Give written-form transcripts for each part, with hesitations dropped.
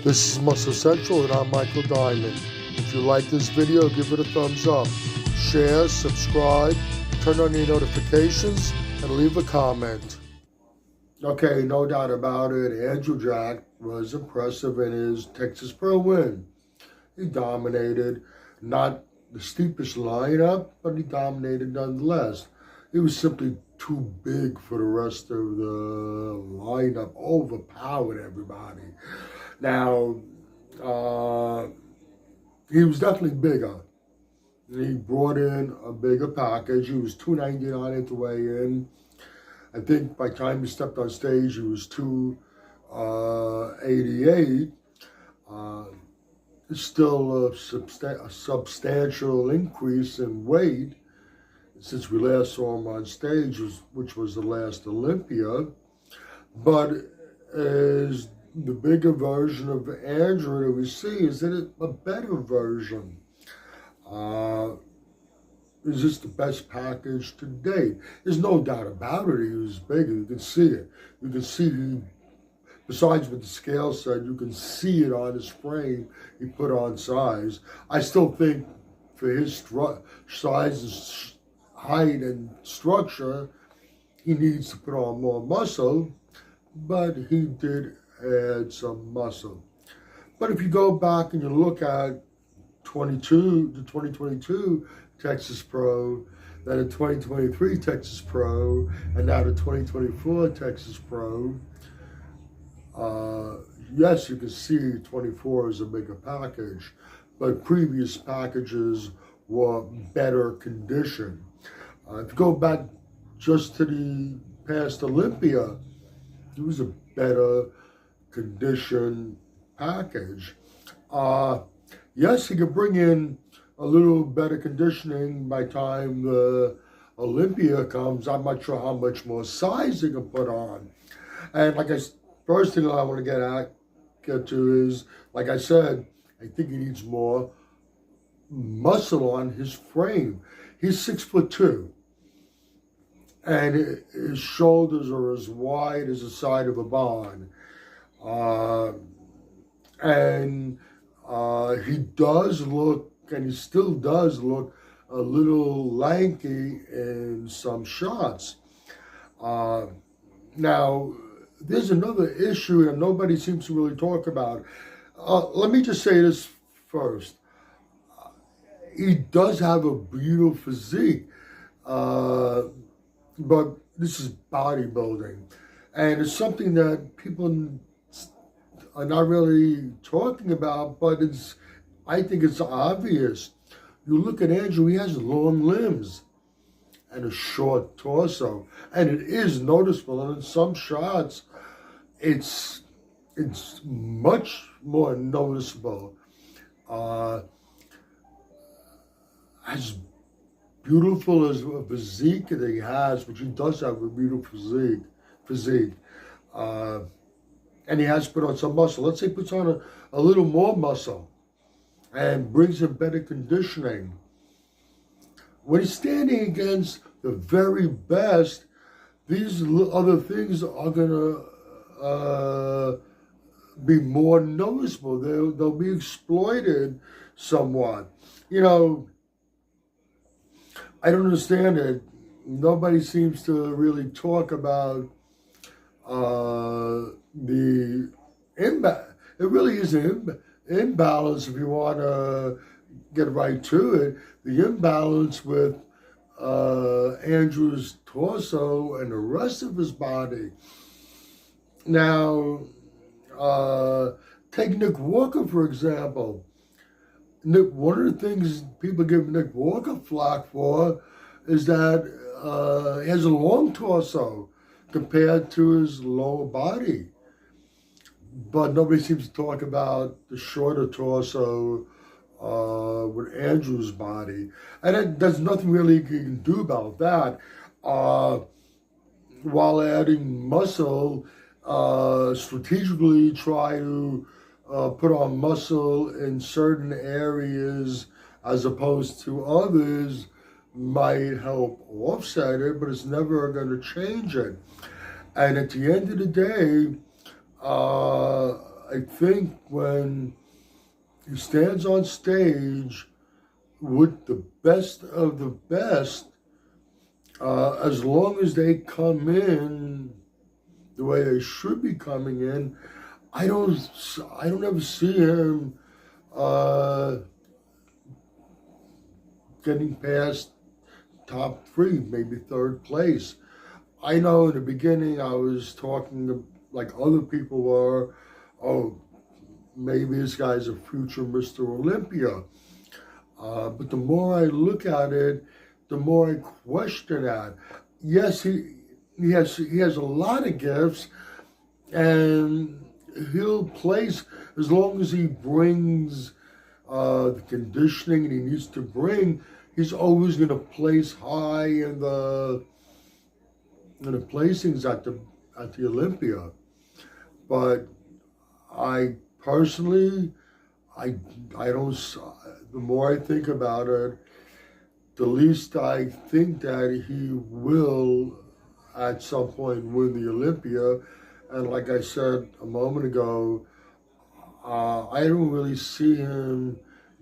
This is Muscle Central and I'm Michael Diamond. If you like this video, give it a thumbs up. Share, subscribe, turn on your notifications, and leave a comment. Okay, no doubt about it, Andrew Jack was impressive in his Texas Pro win. He dominated, not the steepest lineup, but he dominated nonetheless. He was simply too big for the rest of the lineup, overpowered everybody. Now, he was definitely bigger. He brought in a bigger package. He was 299 at the weigh-in. I think by the time he stepped on stage, he was 288. It's still a substantial increase in weight since we last saw him on stage, which was the last Olympia. But as the bigger version of Andrew that we see, is it a better version? Is this the best package to date? There's no doubt about it. He was bigger. You can see it. You can see besides what the scale said, you can see it on his frame. He put on size. I still think for his size, height, and structure, he needs to put on more muscle, but he did add some muscle. But if you go back and you look at the 2022 Texas Pro, then the 2023 Texas Pro, and now the 2024 Texas Pro, yes, you can see 24 is a bigger package, but previous packages were better condition. If you go back just to the past Olympia, it was a better condition package. Yes, he could bring in a little better conditioning by the time the Olympia comes. I'm not sure how much more size he can put on. And first thing I want to get to is, like I said, I think he needs more muscle on his frame. He's 6'2", and his shoulders are as wide as the side of a barn. He does look, and he still does look, a little lanky in some shots. Now, there's another issue that nobody seems to really talk about. Let me just say this first. He does have a beautiful physique, but this is bodybuilding. And it's something that people are not really talking about, but I think it's obvious. You look at Andrew, he has long limbs and a short torso, and it is noticeable. And in some shots, it's much more noticeable. As beautiful as a physique that he has, which he does have a beautiful physique, and he has put on some muscle. Let's say he puts on a little more muscle and brings in better conditioning. When he's standing against the very best, these other things are going to be more noticeable. They'll be exploited somewhat. You know, I don't understand it. Nobody seems to really talk about the imbalance. It really is an imbalance, if you want to get right to it. The imbalance with Andrew's torso and the rest of his body. Now, take Nick Walker, for example. One of the things people give Nick Walker flack for is that he has a long torso compared to his lower body. But nobody seems to talk about the shorter torso with Andrew's body. And there's nothing really you can do about that. While adding muscle, strategically try to put on muscle in certain areas as opposed to others might help offset it, but it's never going to change it. And at the end of the day, I think when he stands on stage with the best of the best, as long as they come in the way they should be coming in, I don't ever see him getting past top 3, maybe 3rd place. I know in the beginning I was talking like other people were, oh, maybe this guy's a future Mr. Olympia. But the more I look at it, the more I question that. Yes, he has a lot of gifts, and he'll place as long as he brings the conditioning and he needs to bring. He's always going to place high in the placings at the Olympia. But I personally, I don't. The more I think about it, the least I think that he will at some point win the Olympia. And like I said a moment ago, I don't really see him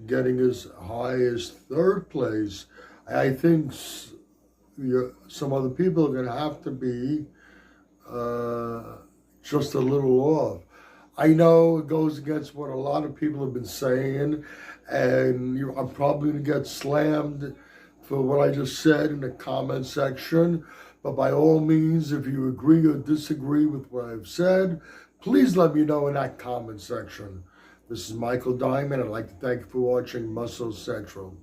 getting as high as 3rd place. I think some other people are going to have to be just a little off. I know it goes against what a lot of people have been saying, and I'm probably going to get slammed for what I just said in the comment section. But by all means, if you agree or disagree with what I've said, please let me know in that comment section. This is Michael Diamond. I'd like to thank you for watching Muscle Central.